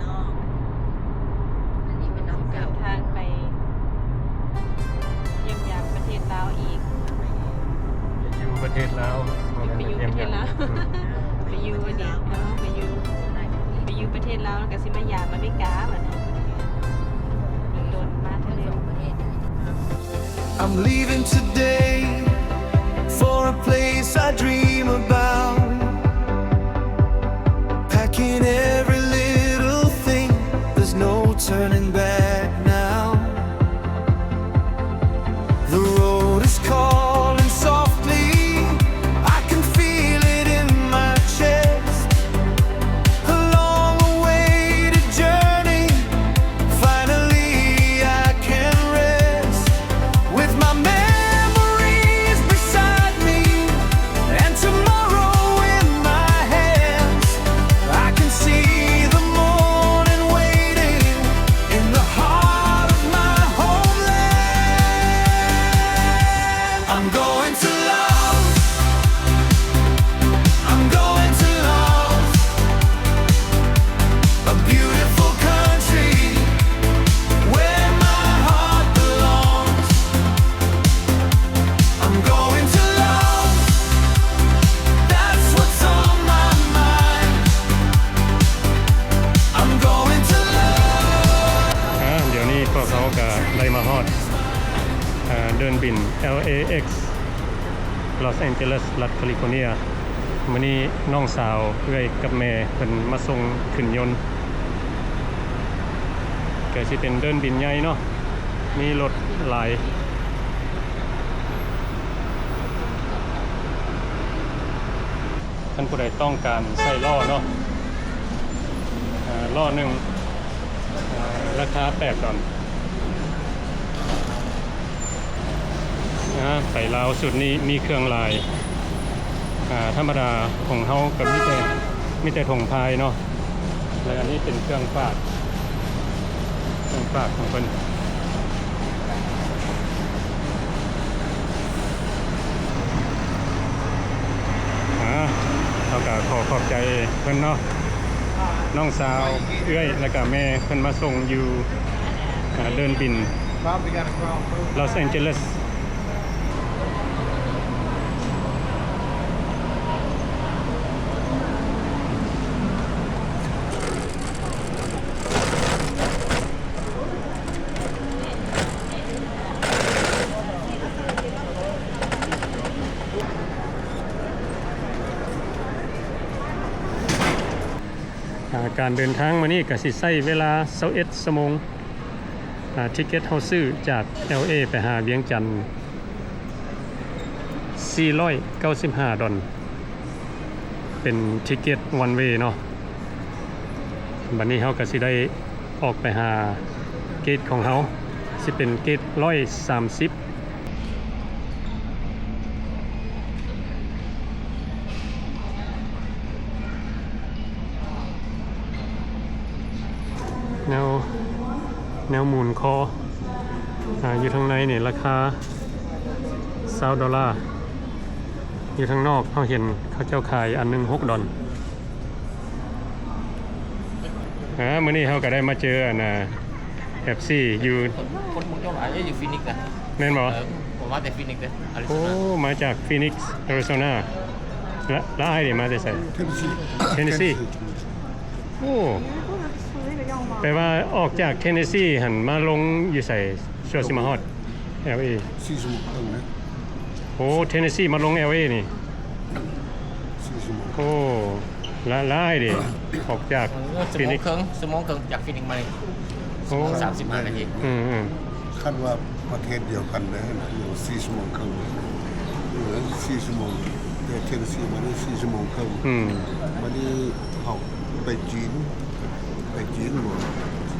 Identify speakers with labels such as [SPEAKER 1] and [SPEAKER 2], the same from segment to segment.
[SPEAKER 1] น้องอันนี้เป็นน้อง
[SPEAKER 2] เดิ
[SPEAKER 1] เก่าน
[SPEAKER 2] ทางไปเยี่ยมยามประเทศลาวอีก
[SPEAKER 3] อยู่ประเทศลาว
[SPEAKER 2] ไปอยู่ประเทศลาวไปอยู่อันนี้ไปอยู่ประเทศลาวแล้วก็สิมายามอเมริกาบัดนี้โดนมาทะเล
[SPEAKER 1] ประเทศนี้
[SPEAKER 4] I'm leaving today for a place I dream about. Packing every little thing, there's no turning back now. The road is calling softly, I can feel it in my chest. A long-awaited journey, finally I can rest with my memories beside me and tomorrow in my hands. I can see the morning waiting in the heart of my homeland. I'm going to love. I'm going to love a beautiful country where my heart belongs. I'm going to love. That's what's on my mind. I'm going to love.
[SPEAKER 3] เดี๋ยวนี้พวกเขาก็ได้มาฮอดเดินบิน LAX Los Angeles รัฐแคลิฟอร์เนียมื้อนี้น้องสาวเอื้อยกับแม่เพิ่นมาส่งขึ้นยนต์ก็สิเป็นเดินบินใหญ่เนาะมีรถหลายท่านผู้ใดต้องการใส่ล้อเนาะล้อหนึ่งราคา$8ไปลาวสุดนี้มีเครื่องลายธรรมดาของเฮากับมีแต่ถงพายเนาะแล้วอันนี้เป็นเครื่องฟาดของเพิ่นเราก็ขอบใจเพิ่นเนาะน้องสาวเอื้อยแล้วก็แม่เพิ่นมาส่งอยู่เดินบินลอสแองเจลิสการเดินทางมานี่ก็สิใช้เวลา21ชั่วโมงทิเก็ตเฮาซื้อจาก LA ไปหาเวียงจันทน์$495เป็นทิเก็ต one way เนาะบัดนี้เฮาก็สิได้ออกไปหาเกตของเฮาสิเป็นเกต130แนวหมุนคออยู่ทางในเนี่ยราคา$20อยู่ทางนอกเขาเห็นเขาเจ้าขายอันนึง$6มื้อนี้เขาก็ได้มาเจอแอปซี่อยู่
[SPEAKER 5] คนมุกเจ้าหลายอยู่ฟินิกซ์นะ
[SPEAKER 3] แม่นบ่
[SPEAKER 5] ผมมาแต่ฟินิกซ์เลยอาริโซ
[SPEAKER 3] โอ้
[SPEAKER 5] นา
[SPEAKER 3] มาจากฟีนิกซ์แอริโซนาแล้วไอ้เนี่ยมาจากไสเทนเนสซีโอ้แปลว่าออกจากเทนเนสซีหันมาลงอยู่ใส่ชัวซิมาฮอด LA
[SPEAKER 6] 4 ชั่วโมงครึ่งนะ
[SPEAKER 3] โอ้เทนเนสซีมาลง LA นี่
[SPEAKER 6] 4 ชั่วโมง
[SPEAKER 3] โอ้ละไอ้ดิออกจาก
[SPEAKER 5] ส
[SPEAKER 3] ฟี
[SPEAKER 5] มอ
[SPEAKER 3] นิ
[SPEAKER 5] ง
[SPEAKER 3] กซ์
[SPEAKER 5] เคิงสมองเคิงจากฟินิกซ์มาเลย35 นาที
[SPEAKER 3] อืม
[SPEAKER 6] คาดว่าประเทศเดียวกันนะอยู่4 ชั่วโมงครึ่งเหลือ4 ชั่วโมงแต่เทนเนสซีมาได้4 ชั่วโมงครึ่งวันนี้เขาไปจีนหมด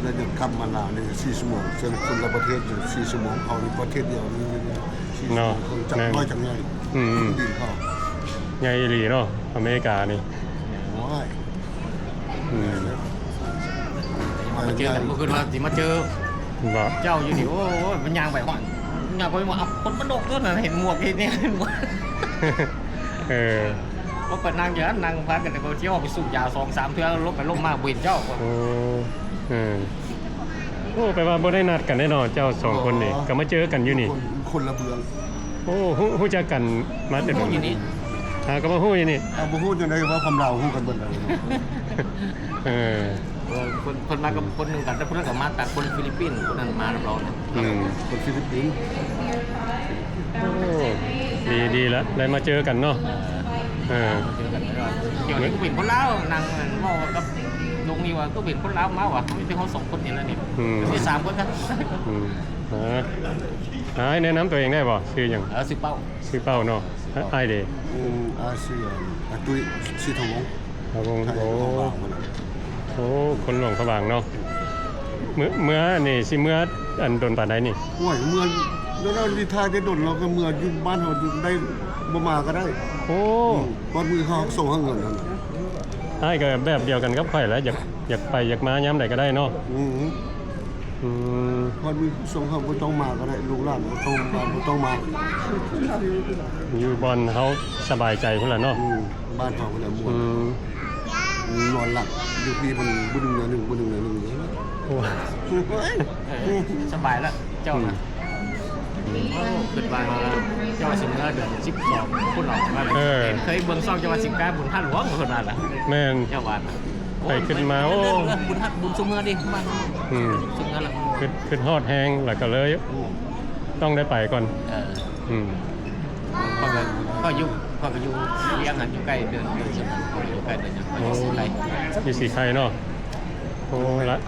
[SPEAKER 6] แล้วจะกลับมาลาวนี่4 ชั่วโมงส่วนคนละประเทศอยู่4 ชั่วโมงเขาในประเทศเดียวนี่4 ชั่วโมงครึ่งจากน้อยจากใหญ่ดินเขา
[SPEAKER 3] ใหญ่อีหลีเนาะอเมริกานี่
[SPEAKER 6] ว้าย
[SPEAKER 5] มาเจอกันเมื่อคืนว่าสิมาเจอ
[SPEAKER 3] บ่
[SPEAKER 5] เจ้าอยู่นี่โอ้ยมันยางไปห่อนยางไปว่าคนมันโดกด้วยนะเห็นหมวกเห็นเนี่ยเห็นหมวก
[SPEAKER 3] เออ
[SPEAKER 5] ว่าเปิดนั่งเยอะนั่งพักกันแต่ก็เที่ยวไปสูบยา2-3เทื่อลบไปลบมาเวนเจ้า
[SPEAKER 3] โอ้โอ้แปลว่าบ่ได้นัดกันแน่นอนเจ้าสองคนนี่ก็มาเจอกันอยู่นี่
[SPEAKER 6] คนละเบือง
[SPEAKER 3] โอ้ฮู้จักกันมาแต่
[SPEAKER 5] อยู่นี่
[SPEAKER 3] ก็มาฮู้อยู่นี่
[SPEAKER 6] เอาบ่ฮู้จังได๋ว่าคำลาวฮู้กันเบิดเลย
[SPEAKER 3] เออ
[SPEAKER 5] คนมากับคนหนึ่งกันแต่คนนั้นกับมาจากคนฟิลิปปินส์คนนั้นมาเราเนี่ย
[SPEAKER 6] คนฟิลิปปินส์
[SPEAKER 3] โอ้ดีแล้วได้มาเจอกันเนาะเออ
[SPEAKER 5] เจอกันไม่ได้เดี๋ยวนี้ก็เป็นคนลาวนั่งมองกับลงนี่ว่าก็เป็นคนลาวมาว่ะไม่ใช่เขา2คนนี่แล้วนี่ที่3คนนะ
[SPEAKER 3] ให้แนะนำตัวเองได้บ่ชื่อหยัง
[SPEAKER 5] สิเป้า
[SPEAKER 3] ชื่อเป้าเนาะอ้ายเด้
[SPEAKER 6] อาเซียนตุ้ยสิทวงศ์
[SPEAKER 3] ครับผม
[SPEAKER 6] ไทย
[SPEAKER 3] โอ้
[SPEAKER 6] ของลาวมัน
[SPEAKER 3] โอ้คนหลวงพระบางเนาะเมื่อนี่สิเมื่ออันโดนปานใดนี่
[SPEAKER 6] ห่วยเมืองแล้วเราดีทายได้ดนเราก็เมืองอยู่บ้านเฮาอยู่ได้บ่มาก็ได้
[SPEAKER 3] โอ้
[SPEAKER 6] พอมือเขาส่งให้เงินนั่น
[SPEAKER 3] อ้ายก็แบบเดียวกันกับข่อยแหล้วอยากไปอยากมายามใดก็ได้เนาะ
[SPEAKER 6] พอมือส่งเขาบ่ต้องมาก็ได้ลูกหลานบ่ต้องมา
[SPEAKER 3] อยู่บอนเฮาสบายใจพุ่นล่ะเนาะ
[SPEAKER 6] บ้านเฮาก็ได้ม่วนนอนหลับอยู่ที่มันบ่ดึงเงินบ่ดึงเงินนึง
[SPEAKER 3] โอ้
[SPEAKER 5] สบายแล้วเจ้านะเกิดวันเจ้าสิงห์เดือน12คุณหลอกมาเคยเบิ่งซ่องเจ้าว่าสิงห์กาบุญท่าหลวงคนนั้นล่ะ
[SPEAKER 3] แม่น
[SPEAKER 5] เจ้าวัน
[SPEAKER 3] ไปขึ้นมาโอ้
[SPEAKER 5] บุญซุมเมื่อดิบ้านซุมเมื่อหลัง
[SPEAKER 3] ขึ้นฮอดแฮงแล้วก็เลยต้องได้ไปก่อน
[SPEAKER 5] ก็อยู่เลี้ยงอยู่ใกล้เดินสมองอยู่ใกล้เดินอย่างไปสิไค
[SPEAKER 3] อยู่สีไข่เนาะโอ้ละ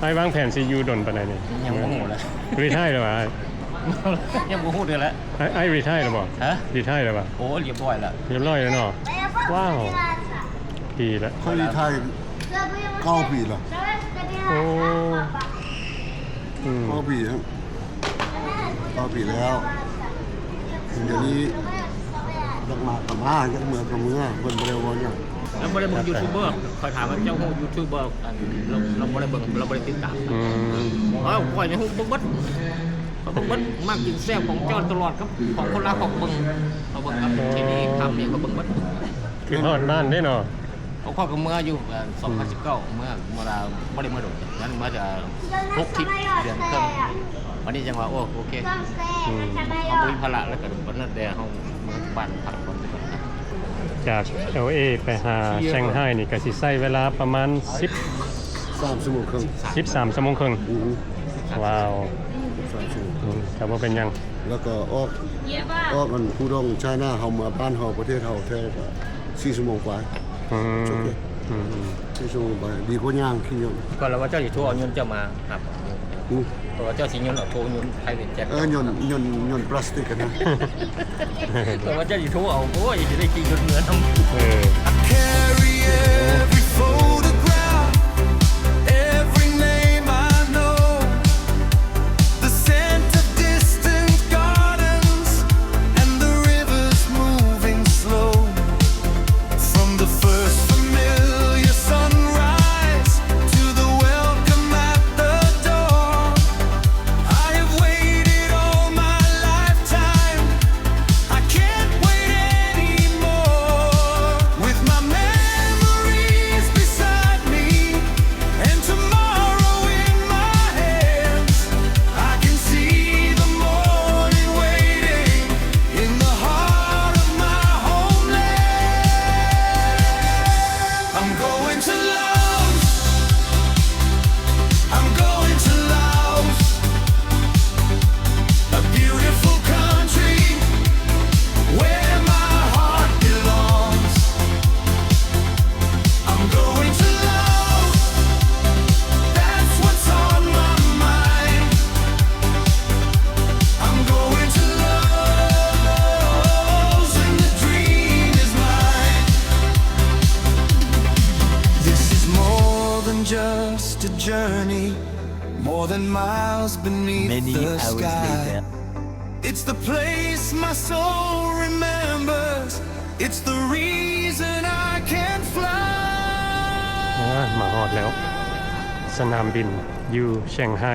[SPEAKER 3] ไอ้วางแผนสิอยู่ดนปานใดนี่
[SPEAKER 5] ยังโมโหเลย
[SPEAKER 3] รีไทร์แล้วบ่
[SPEAKER 5] ยังโมโหเดือนแล้ว
[SPEAKER 3] ไอ้รีไทร์แล้วบ่
[SPEAKER 5] ฮะ
[SPEAKER 3] รีไทร์แล้วบ่
[SPEAKER 5] โอ้เรียบร้อยแล้ว
[SPEAKER 3] เรียบร้อยแล้วเนาะว้าวดีละ
[SPEAKER 6] เขาดีไทย9ปีแล้ว
[SPEAKER 3] โอ้
[SPEAKER 6] 9ปีครับ9ปีแล้วเดี๋ยวนี้อยากมากับมาอยากเมืองกับเมืองเพิ่นบ่ได้ว่าหยัง
[SPEAKER 5] แล้วบ่ได้เบิ่งยูทูบเบอร์คอยถามว่าเจ้าฮู้ยูทูบเบอร์เราบ่ได้เบิ่งเราบ่ได้ติดตามข่อยนี่ฮู้เบิ่งเบิดมากกินแซ่บของเจ้าตลอดครับของคนลาวของเบิ่งเขาเบิ่งครับที่นี่ทำเนี่ยเขาเบิ่งเบิด
[SPEAKER 3] ขึ้นฮอดบ้านได้เนาะ
[SPEAKER 5] เขาเข้ากับเมื่ออยู่2019เมื่อเราบ่ได้มาโดดนั้นมาจะ6ทิศเดือนครึ่งวันนี้จังว่าโอเคเอาบุญพละแล้วก็วันนั้นเดี๋ยวเฮาเมืองบ้านพักก่อนก่อนนะ
[SPEAKER 3] จาก LA ไปหาเซี่ยงไฮ้นี่ก็สิใช้เวลาประมาณ
[SPEAKER 6] 3ชั่วโมงครึ่ง
[SPEAKER 3] 13ชั่วโมงครึ่งว้าวแต่ว่าเป็นยัง
[SPEAKER 6] แล้วก็ออกกันผู้ดองไชน่าเฮามาบ้านเฮาประเทศเฮาแท้ก็4ชั่วโมงกว่า4ชั่วโมงกว่าดีกว่าย่างขี้ยน
[SPEAKER 5] ก่อนแล้วว่าเจ้าสิโทรเอาเงินเจ้ามาครับตัวเจ้าสิเงินเอาโทรเงินไทยเป็นแจ็ค
[SPEAKER 6] ยนต์พลาสติกกันนะ
[SPEAKER 5] ตัวว่าเจ้าสิโทรเอาโอ้ยสิได้กินเงินนำ
[SPEAKER 4] Carry every photograph, every name I know, the scent of distant gardens and the rivers moving slow. From the first familiar sunrise to the welcome at the door, I have waited all my lifetime. I can't wait anymore. With my memories beside me and tomorrow in my hands, I can see the morning waiting in the heart of my homeland. I'm going to Laos. I'm going to Laos. A beautiful country where my heart belongs. I'm going to Laos. That's what's on my mind. I'm going to Laos and the dream is mine. This is more than just a journey, more than miles beneath the sky. It's the place my soul remembers. It's the reason I can fly.
[SPEAKER 3] มาฮอดแล้ว สนามบินอยู่เซี่ยงไฮ้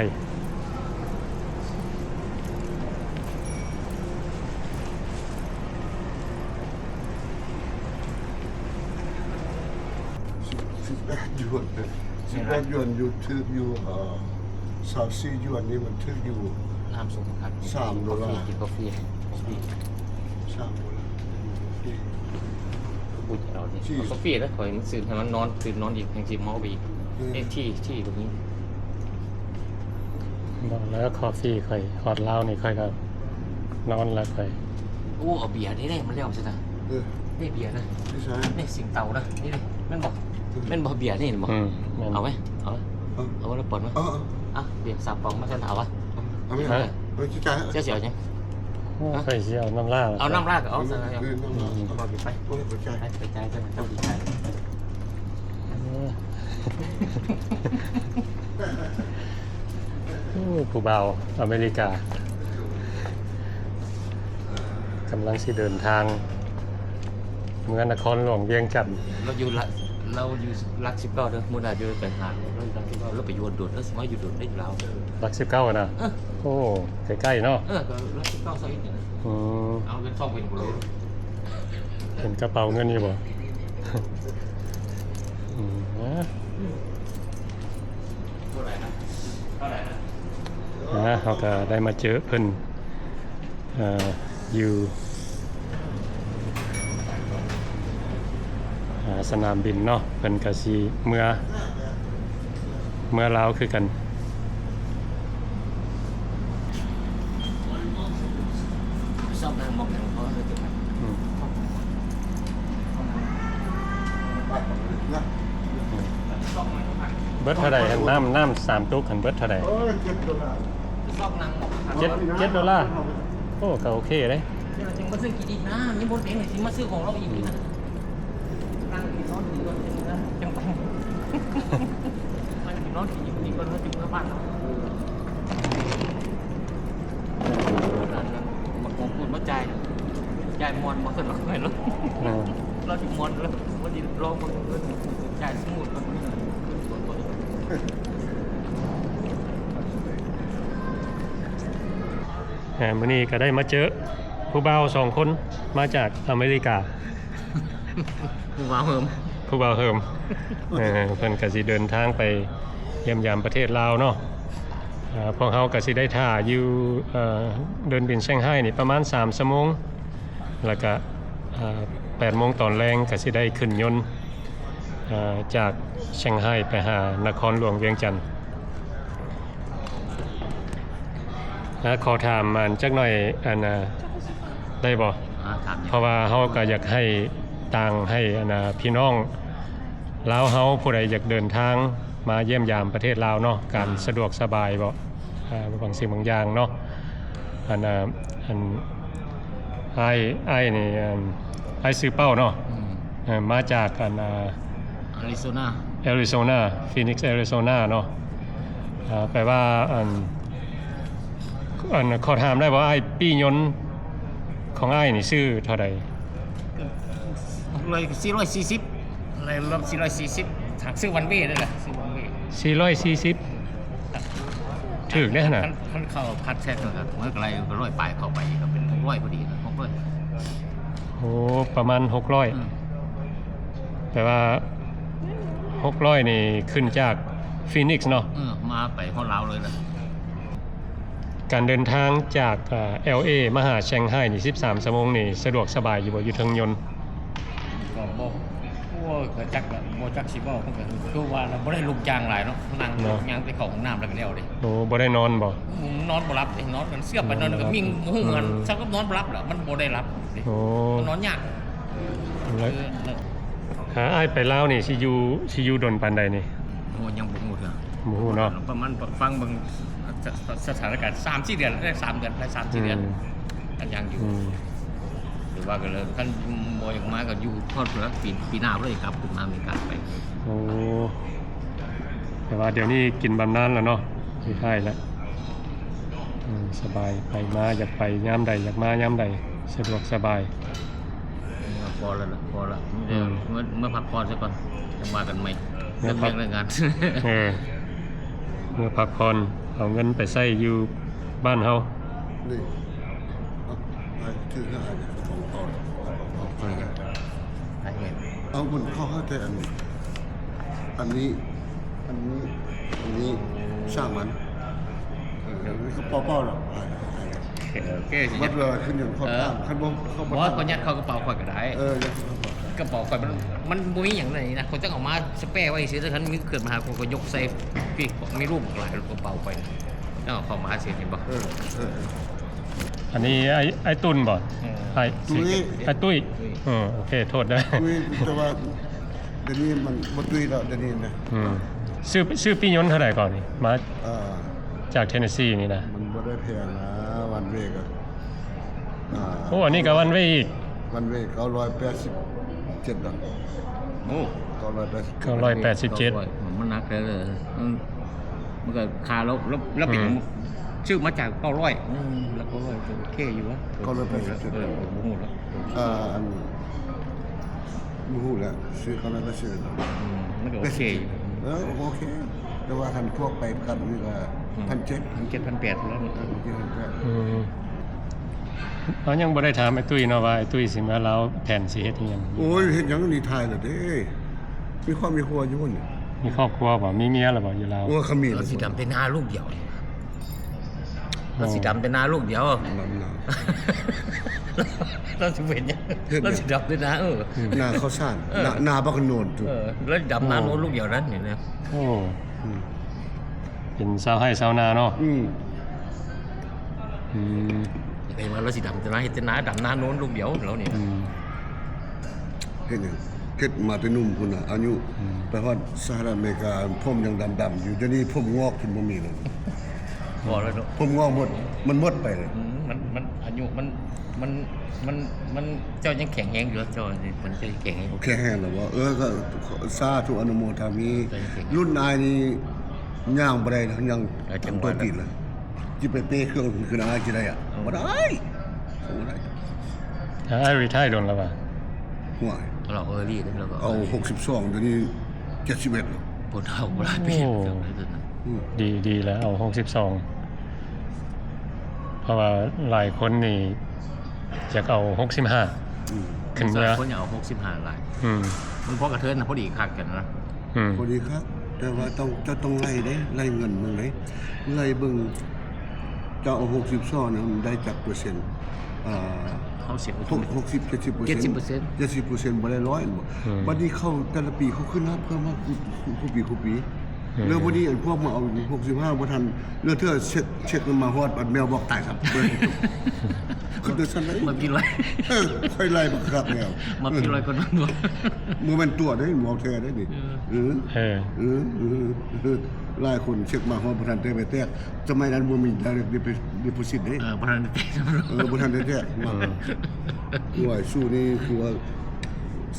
[SPEAKER 6] 18หยวน18หยวนอยู่ทึกอยู่24หยวนนี่มันทึกอยู่
[SPEAKER 5] น้ำส้มครับ
[SPEAKER 6] $3
[SPEAKER 5] กินกาแฟ
[SPEAKER 6] $3
[SPEAKER 5] พูดเราดิกาแฟแล้วคอยมันสื่อให้มันนอนตื่นนอนอีกยังสิเมาไปอีกที่ตรงนี้
[SPEAKER 3] บอกแล้วคอฟฟี่ค่อยฮอตเหล้านี่ค่อยก็นอนแล้วค่อย
[SPEAKER 5] โอ้เอาเบียร์ได้มันเรียกใช่ไหม นี่เบียร์นะ
[SPEAKER 6] ไม่ใช่
[SPEAKER 5] นี่สิงเตานะนี่เลยแม่นบอกเบียร์นี่บอก
[SPEAKER 3] แม่น
[SPEAKER 5] เอาไหมเอาแล้วเปิดไหมเบียร์3 ปองมาเส้นเอาวะ
[SPEAKER 6] เอาไม่เอาขี้ไก่
[SPEAKER 5] เสียวยัง
[SPEAKER 3] ค่อยสิเอาน้ำลาด
[SPEAKER 5] เอาน้ำราดเอา
[SPEAKER 6] เอา
[SPEAKER 5] ใส่
[SPEAKER 6] น้ำ
[SPEAKER 5] เอาไป
[SPEAKER 6] โอ้ยหัวใจ
[SPEAKER 5] ไปใจใช่ไหมต้องดีใจ
[SPEAKER 3] ผู้เบาอเมริกากำลังสิเดินทางเมืองนครหลวงเวียงจันทน์
[SPEAKER 5] เราอยู่รัก19เด้อมื้อหน้าอยู่ไปหาเรารัก19แล้วไปอยู่โดดแล้วสิมาอยู่โดดได้อยู่แล้ว
[SPEAKER 3] รัก19นะโอ้ใกล้ๆเนาะ
[SPEAKER 5] ก็รัก19ซะอีกนะเอาเงินซ่องเป็นบ่รู้
[SPEAKER 3] เห็นกระเป๋าเงินอยู่บ่นะ
[SPEAKER 5] เท่าไหร่นะ
[SPEAKER 3] เขาก็ได้มาเจอเพิ่นอยู่สนามบินเนาะเพิ่นก็สิเมื่อลาวคือกัน
[SPEAKER 5] ซ่อมนั่งมองอย่างเขาเลยจัง
[SPEAKER 3] เบิดเท่าใดหั่นน้ำ3ตุ๊กหั่นเบิดเท่าใด
[SPEAKER 6] $7
[SPEAKER 5] ซ่อมนั่ง
[SPEAKER 3] $7โอ้ก็โอเคเลย
[SPEAKER 5] จริงมาซื้อกี่ดีนะมีบนเองสิมาซื้อของเราอีกนะนั่งกินนอนกินนะจังไปนั่งกินนอนกินคนแล้วจึงมาบ้านเรามาโกงพูดมาใจมอนมาขึ้นเราไงแล้วเราจะมอนแล้ววันนี้ลองมาใจสมุดมันขึ้นตัว
[SPEAKER 3] มื้อนี้ก็ได้มาเจอผู้บ่าว2 คนมาจากอเมริกา
[SPEAKER 5] ว้าวเฮิม
[SPEAKER 3] ผู้บ่าวเฮิมเพิ่นก็สิเดินทางไปเยี่ยมยามประเทศลาวเนาะพวกเขาก็สิได้ท่าอยู่เดินบินเซี่ยงไฮ้นี่ประมาณ3 ชั่วโมงแล้วก็8 โมงตอนแรงก็สิได้ขึ้นยนต์จากเซี่ยงไฮ้ไปหานครหลวงเวียงจันทน์ขอถามมันจักหน่อยได้บ่เพราะว่าเฮาก็อยากให้ต่างให้พี่น้องลาวเฮาผู้ใดอยากเดินทางมาเยี่ยมยามประเทศลาวเนาะการสะดวกสบายบ่บางสิ่งบางอย่างเนาะอ้ายนี่อ้ายซื้อเป้าเนาะมาจาก
[SPEAKER 5] อาริโซนา
[SPEAKER 3] Phoenix Arizona เนาะแปลว่าขอถามได้ว่าไอ้ปียนต์ของไอ้นี่ชื่อเท่าใด
[SPEAKER 5] 440อะไรรวม440ถักซื้อวันเบ้ได้ล่ะซื้อวันเบ้
[SPEAKER 3] 440ถึกได้ขนาด
[SPEAKER 5] มันเข้าพัดแท้ครับเมื่อไรก็100ปลายเข้าไปก็เป็น600พอดีนะ600
[SPEAKER 3] โอ้ประมาณ600แปลว่า600นี่ขึ้นจาก Phoenix เนาะ
[SPEAKER 5] มาไปฮอดลาวเลยล่ะ
[SPEAKER 3] การเดินทางจากLA มาหาเซี่ยงไฮ้นี่13 ชั่วโมงนี่สะดวกสบายอยู่บ่อยู่เทิงยนต์
[SPEAKER 5] ก็บ่ก็จักบ่จักสิบ่คือว่าเราบ่ได้ลุกจางหลายเนาะนั่งย่างไปเข้าห้องน้ำแล้วก็แล้วดิ
[SPEAKER 3] โอ้บ่ได้นอนบ่
[SPEAKER 5] นอนบ่หลับนอนมันเสียบไปนอนก็มิ่งหูเงินซักก็นอนบ่หลับแล้วมันบ่ได้หลับ
[SPEAKER 3] โอ้
[SPEAKER 5] นอนยาก
[SPEAKER 3] อ้ายไปลาวนี่สิอยู่ดนปานใดนี่
[SPEAKER 5] โอ้ยังบ่ฮู้เด้อ
[SPEAKER 3] บ่ฮู้เนาะ
[SPEAKER 5] ประมาณฟังเบิ่งสถานการณ์ 3-4 เดือนได้3 เดือนได้ 3-4 เดือนกันยังอยู่หรือว่าก็เลยคันบ่อยากมาก็อยู่ทอดเหลือปีหน้าเลยครับขึ้นมาอเมริกาไป
[SPEAKER 3] โอ้แต่ว่าเดี๋ยวนี้กินบำนาญแล้วเนาะอยู่ไทยแล้วสบายไปมาอยากไปยามใดอยากมายามใดสะดวกสบาย
[SPEAKER 5] พอแล้วเมื่อพักผ่อนซะก่อนจะมากันใหม่เรื่องงาน
[SPEAKER 3] เมื่อพักผ่อนเอาเงินไปใช้อยู่บ้านเฮา
[SPEAKER 6] นี่ถืออะไรของเอามันเข้าให้แต่อันนี้ อันนี้ช่างมันนี่ก็เป้าๆหรอก
[SPEAKER 5] โอเคสิ
[SPEAKER 6] วัดเวลาขึ้นอย่างเขาข้ามขั้นบ่เขา
[SPEAKER 5] บอสก็ยัดเข้ากระเป๋าข่อยก็ได้
[SPEAKER 6] ยังเขา
[SPEAKER 5] กระเป๋าข่อยมันบ่มีหยังเลยนะคนต้องเอามาสเปรย์ไว้สิถ้าคันมีเกิดมาหาคนก็ยกใส่พี่มีรูปหลายกระเป๋าไปต้องเอาเข้ามาเสียเห็นบ่
[SPEAKER 3] อันนี้ไอ้ตุนบ่ไอ้
[SPEAKER 6] ตุ้ย
[SPEAKER 3] ไอ้ตุ้ยโอเคโทษได้
[SPEAKER 6] ตุ้ยแต่ว่าเดี๋ยวนี้มันบ่ตุ้ยแล้วเดี๋ยวนี้นะ
[SPEAKER 3] ชื่อพี่ยนต์เท่าไหร่ก่อนนี่มา
[SPEAKER 6] อ่า
[SPEAKER 3] จากเทนเนสซีนี่นะ
[SPEAKER 6] มันบ่ได้แพงนะวันเวกอ่ะ
[SPEAKER 3] โอ้อันนี้ก็วันเวอีก
[SPEAKER 6] วันเวก987ดอล
[SPEAKER 5] โอ้
[SPEAKER 3] 987
[SPEAKER 5] มันหนักเลยมันก็คาแล้วเป็นชื่อมาจาก900แล้ว900โอเคอยู่วะบ่ฮู้แล้ว
[SPEAKER 6] อันบ่ฮู้แล้วซื้อเขาแล้วก็ซื้อ
[SPEAKER 5] มันก็โอเคอยู่
[SPEAKER 6] โอเคแต่ว่าคันพวกไปกันนี่ก็1,700
[SPEAKER 5] 1,800แล้วนี่
[SPEAKER 3] เขายังบ่ได้ถามไอ้ตุ้ยเนาะว่าไอ้ตุ้ยสิมาลาวแผนสิเฮ็ดอิหยัง
[SPEAKER 6] โอ้ยเฮ็ดหยังนี่ทายแล้วเด้มีความมีครัวอยู่นี่
[SPEAKER 3] มีครอบครัวบ่มีเมียแล้วบ่อยู่ลาว
[SPEAKER 6] โอ้ขมิ้น
[SPEAKER 5] เราสีดำเป็นหน้าลูกเดียวเราสีดำเป็นหน้าลูกเดียว
[SPEAKER 6] นั่นน่ะ
[SPEAKER 5] เราสิเป็นยังเราสีดำเป็นหน้า
[SPEAKER 6] หน้าข้าวสารหน้าบักโนนจุ
[SPEAKER 5] แล้วดำหน้าโน้นลูกเดียวนั้นเนี่ยนะ
[SPEAKER 3] โอ้เป็นชาวไร่ชาวนาเนาะ อืม
[SPEAKER 5] เห็นว่าเราสีดำเป็นหน้าเห็นแต่หน้าดำหน้าโน้นลูกเดียวแล้วเนี่ย
[SPEAKER 6] เฮ็ดหยังเฮ็ดมาแต่หนุ่มพุ่นน่ะอายุไปฮอดสหรัฐอเมริกาผมยังดำๆอยู่เดี๋ยวนี้ผมงอกขึ้นบ่มีเลย
[SPEAKER 5] พอแล้วเนาะ
[SPEAKER 6] ผมงอกหมดมันหมดไปเลย
[SPEAKER 5] มันอายุมันเจ้ายังแข็งแรงอยู่เจ้ามันจะแข็งแรง
[SPEAKER 6] แค่แห้งแล้วว่าก็สาธุอนุโมทามีรุ่นนายนี่ย่างบ่ได้นะยังจังตัวติดเลยจิไปเป้เครื่องคือนายสิได้อ่ะบ่ได้บ่ได้
[SPEAKER 3] ไอ้รีไทร์โดนแล้วป่ะ
[SPEAKER 6] ห่วย
[SPEAKER 5] เรารีดแล้วก็
[SPEAKER 6] เอา62เดี๋ยวนี้71แล้ว
[SPEAKER 5] ปวดเท้าบ่ได้เปลี่ยน
[SPEAKER 3] ดีแล้วเอา62เพราะว่าหลายคนนี่อยากเอา65ขึ้นเมื่อ
[SPEAKER 5] คนอยากเอา65หลาย มันพอกระเทินนะพอดีคักกันนะ
[SPEAKER 6] พอดีครับ แต่ว่าต้องไล่เด้ไล่เงินเบิ่งเด้ไล่เบิ่งเจ้าเอา62นะมันได้จักเปอร์เซ็นต์
[SPEAKER 5] เขาเสีย
[SPEAKER 6] 60 70%บ่ได้100บ่บัดนี้เข้าแต่ละปีเขาขึ้นนะเพิ่มมากคู่ปีแล้ววันนี้พวกมาเอา65บ่ทันเรื่องเทื่อเช็คมันมาฮอดบัดแมวบอกตายครับคือตัวซั่นเลย
[SPEAKER 5] มากินไร
[SPEAKER 6] ค่อยไล่บักครับแมว
[SPEAKER 5] มากินไรก็นั่นบ่
[SPEAKER 6] บ่แม่นตัวได้หมอแท้ได้นี่หลายคนเช็คมาฮอดบ่ทันได้ไปแตกสมัยนั้นบ่มีdeposit เด้
[SPEAKER 5] บ่ทันได้แตก
[SPEAKER 6] บ่ทันได้แตกห่วยสู้นี่คือว่า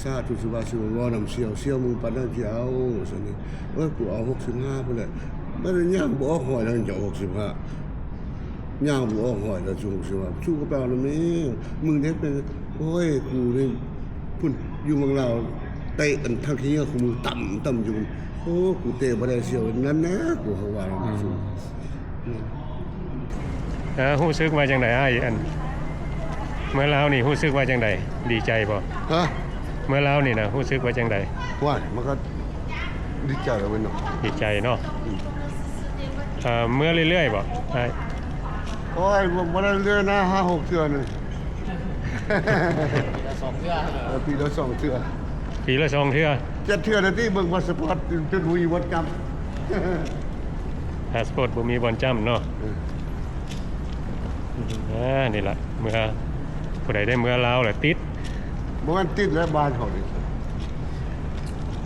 [SPEAKER 6] สาธุสุบาสุวานำเสี่ยวมึงปานนั้นสิเอาซั่นนี่กูเอา65พุ่นแหละมันย่างบ่ออกหอยแล้วจะ65ย่างบ่ออกหอยแล้ว65สู้ก็ไปเอาแล้วมึงเด็กเป็นโอ้ยกูนี่พุ่นอยู่เมืองลาวเตะอันทางขี้ของมึงต่ำอยู่โอ้กูเตะบ่ได้เสี่ยวนั้นนะกูเขาว่า
[SPEAKER 3] ฮู้สึกว่าจังได๋อ้ายอันเมื่อลาวนี่ฮู้สึกว่าจังได๋ดีใจบ่
[SPEAKER 6] ฮะ
[SPEAKER 3] เมื่อแล้วนี่นะรู้สึกว่าจังใด
[SPEAKER 6] ว่ามันก็ดีใจแล้วเว้ยเนาะ
[SPEAKER 3] ดีใจเนาะเมื่อเรื่อยๆบ่ใช่
[SPEAKER 6] โอ้ยบ่ได้เรื่อยนะ5-6เทื่อนึงปีละ2เทื่อ
[SPEAKER 3] ปีละ2เทื่อ
[SPEAKER 6] 7เทื่อนะที่เบิ่งพาสปอร์ตจนมีวันจำ
[SPEAKER 3] พาสปอร์ตบ่มีบ่จำเนาะนี่ล่ะเมื่อผู้ใดได้เมื่อลาวแล้วติด
[SPEAKER 6] บ่แม่นติดแล้วบ้านเขานี่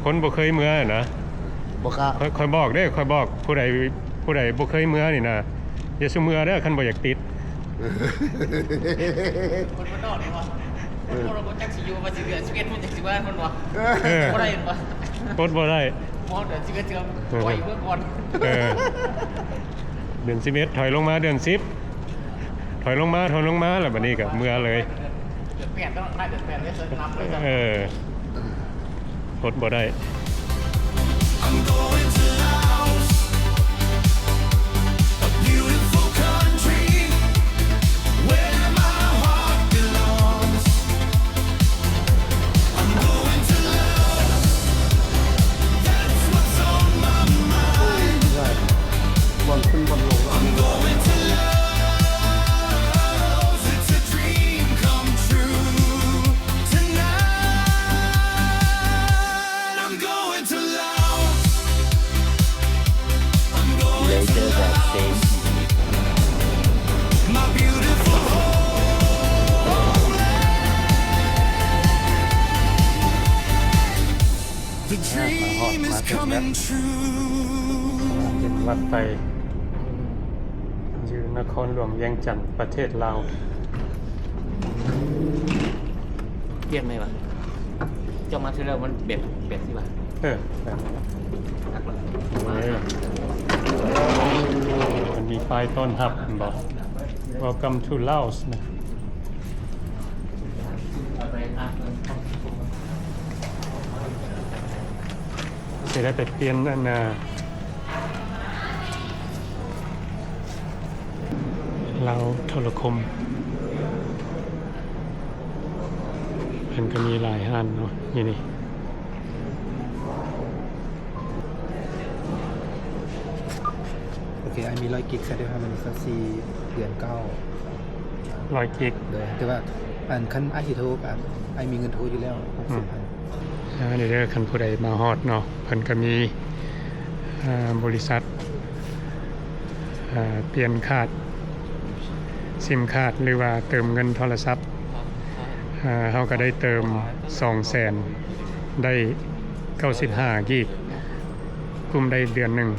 [SPEAKER 3] คนบ่เคยเมื่อนะ
[SPEAKER 6] บ่กล้า
[SPEAKER 3] ค่อยบอกเด้ค่อยบอกผู้ใดบ่เคยเมื่อนี่นะอย่าซุเมื่อเด้อคันบ่อยากติด
[SPEAKER 5] คนบ่นอกนี่ว่าเราบ่จักสิอยู่ว่าสิเดือน11มันจักสิว่าเพิ่นว่าบ่ได้บ่
[SPEAKER 3] กดบ่ได้
[SPEAKER 5] มอเดือน11เทื่อปล่อยเมื่อก่อน
[SPEAKER 3] เดือน11ถอยลงมาเดือน10ถอยลงมาแล้วบัดนี้ก็เมื่อเลย
[SPEAKER 5] เดือน8ต้องได้เดือน8ได้นับเลยครับ
[SPEAKER 3] กดบ่ได้
[SPEAKER 4] dream is coming true.
[SPEAKER 3] เป็นวัดไตอยู่นครหลวงเวียงจันทร์ประเทศลาว
[SPEAKER 5] เปลี่ยนไหมวะเจ้ามาที่แล้วมันเบ็ดสิวะ
[SPEAKER 3] แบบนี้
[SPEAKER 5] นักเลย
[SPEAKER 3] มันมีป้ายต้อนรับบอก Welcome to Laos นะจะได้ไปเปลี่ยนอันลาวโทรคมมันก็มีหลายอันเนาะนี่
[SPEAKER 7] โอเคไอมี100 กิกใช่ไหมครับมันสัก4 เดือน
[SPEAKER 3] 100 กิก
[SPEAKER 7] 9เดือนแต่ว่าอันคันไอสิโทรกับไอมีเงินโทรอยู่แล้ว 60,000
[SPEAKER 3] เดี๋ยวคันผู้ใดมาฮอดเนาะเพิ่นก็มีบริษัทเปลี่ยนคาร์ดซิมคาร์ดหรือว่าเติมเงินโทรศัพท์เขาก็ได้เติม 200,000 ได้ 95 กิกกุมได้เดือนหนึ่ง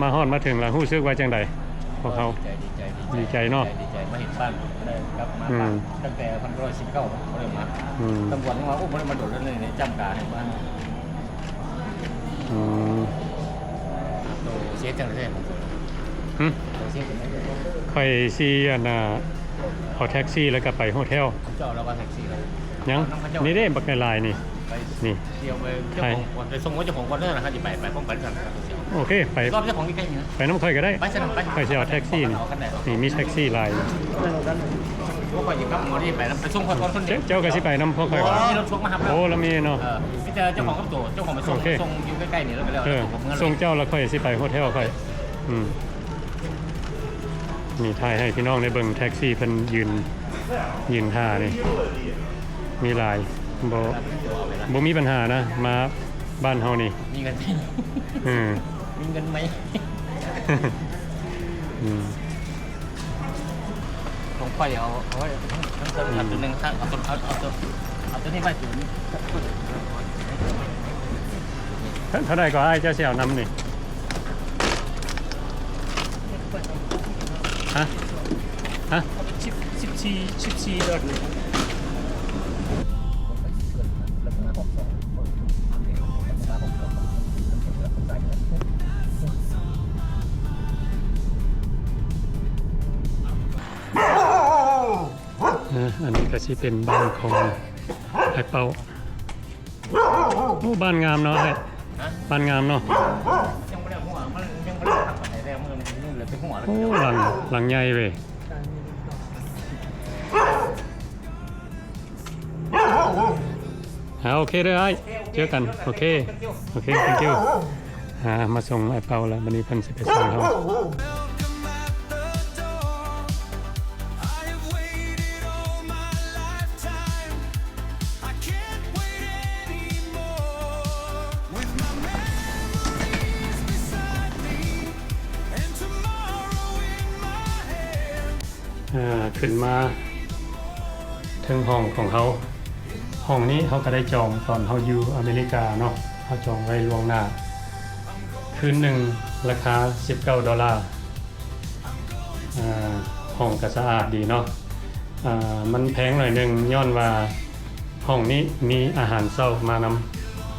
[SPEAKER 3] มาฮอดมาถึงแล้วรู้สึกว่าจังใดพวกเขาดีใจเนาะ
[SPEAKER 5] ดีใจมาเห็นบ้านได้กลับมาบ้านตั้งแต่1919เขาเลยมาตำรวจมาอุ้มมาโดดแล้วในจำการเห็นบ้านโตเสียจังเลยเสียจังเลย
[SPEAKER 3] ค่อยซีอันเอาแท็กซี่แล้วก็ไปโฮเทล
[SPEAKER 5] เจ้าแล้วก็แท็กซี่เลย
[SPEAKER 3] ยังนี่ได้บักในลายนี่
[SPEAKER 5] ไป
[SPEAKER 3] นี่
[SPEAKER 5] เที่ยวไปเจ้าของไปส่งว่าเจ้าของคอนเนอร์นะครับจะไปพร้อมกันกันนะครับ
[SPEAKER 3] โอเคไป
[SPEAKER 5] รอบเจ้าของใกล้ๆนี้
[SPEAKER 3] ไปน้ำค่อยก็ได้
[SPEAKER 5] ไปสนามไป
[SPEAKER 3] ค่อยจะเอาแท็กซี่นี่มีแท็กซี่ลาย
[SPEAKER 5] พวกข่อยยิงครับหมอที่ไปแล้วไปส่งคนคนเดียว
[SPEAKER 3] เจ้าก็สิไปน้ำพวกค่อย
[SPEAKER 5] มีรถชกมาครับ
[SPEAKER 3] โอ้แล้วมีเนาะ
[SPEAKER 5] พี่เจอเจ้าของกับตัวเจ้าของไปส่งอยู่ใกล้ๆนี่แล้วก็แล้วผมเงิน
[SPEAKER 3] ส่งเจ้าแล้วค่อยสิไปโฮเทลค่อยนี่ถ่ายให้พี่น้องในเบิ่งแท็กซี่เพิ่นยืนท่านี่มีลายบ่มีปัญหานะมาบ้านเฮานี่
[SPEAKER 5] มีเงินไหมมีเงินไหมผมค่อยเอาไว้ทั้งตัวหนึ่งเอาตัวนี้ไปถึง
[SPEAKER 3] เท่าไหร่ก็อ้ายเจ้าเสี่ยวนำนี่ฮะ14ดอลลาร์อันนี้ก็สิเป็นบ้านของไอ้เป้าโอ้บ้านงามเนาะไอ้บ้านงามเนาะ
[SPEAKER 5] ยังไม่ได้หัวมันยังไม่ได้ทำอะไรแล้วมันยังเหลือเป็นหัวแล้ว
[SPEAKER 3] โอ้หลังใหญ่เว้ยโอเคเด้อไอ้เจอกันโอเค thank you มาส่งไอ้เป้าแล้ววันนี้เพิ่นสิไปส่งเขา ขึ้นมาถึงห้องของเขาห้องนี้เขาก็ได้จองตอนเขาอยู่อเมริกาเนาะเขาจองไว้ล่วงหน้าคืนหนึ่งราคา$19ห้องก็สะอาดดีเนาะมันแพงหน่อยหนึ่งย้อนว่าห้องนี้มีอาหารเช้ามาน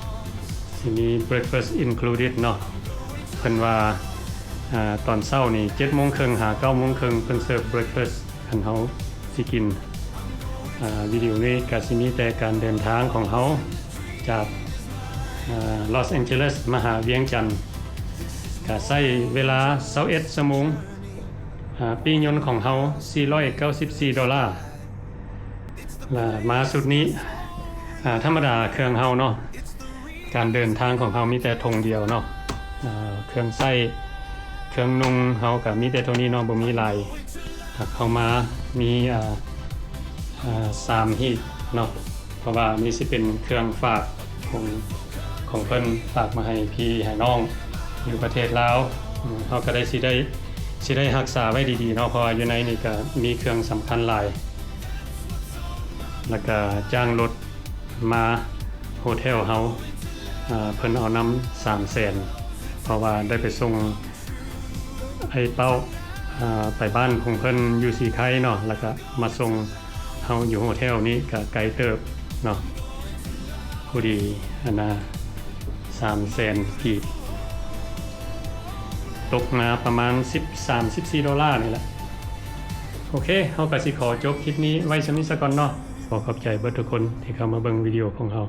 [SPEAKER 3] ำที่มี breakfast included เนาะเพิ่นว่าตอนเช้านี่7:30 หา 9:30 เพิ่นเสิร์ฟ breakfast คันเฮาสิกินวิดีโอนี้ก็สิมีแต่การเดินทางของเฮาจากลอสแองเจลิสมาหาเวียงจันทน์ก็ใช้เวลา21ชั่วโมงปียนต์ของเฮา$494มาสุดนี้ธรรมดาเครื่องเฮาเนาะการเดินทางของเฮามีแต่ธงเดียวเนาะเครื่องใช้เครื่องนุ่งเฮาก็มีแต่เท่านี้เนาะบ่มีลายเข้ามามี3ฮีทเนาะเพราะว่านี่สิเป็นเครื่องฝากของเพิ่นฝากมาให้พี่ให้น้องอยู่ประเทศลาวเฮาก็ได้สิได้ สิได้รักษาไว้ดีๆเนาะเพราะว่าอยู่ในนี่ก็มีเครื่องสำคัญหลายแล้วก็จ้างรถมาโฮเทลเฮาเพิ่นเอานำ300,000เพราะว่าได้ไปส่งไอ้เป้าไปบ้านของเพิ่นอยู่สีไข่เนาะแล้วก็มาส่งเฮาอยู่โฮเทลนี้ก็ไกลเติบเนาะผู้ดีอันน่ะ300,000กีบตกมาประมาณ13-14 นี่แหละโอเคเฮาก็สิขอจบคลิปนี้ไว้ซะนี้ซะก่อนเนาะขอขอบใจเบิดทุกคนที่เข้ามาเบิ่งวิดีโอของเฮา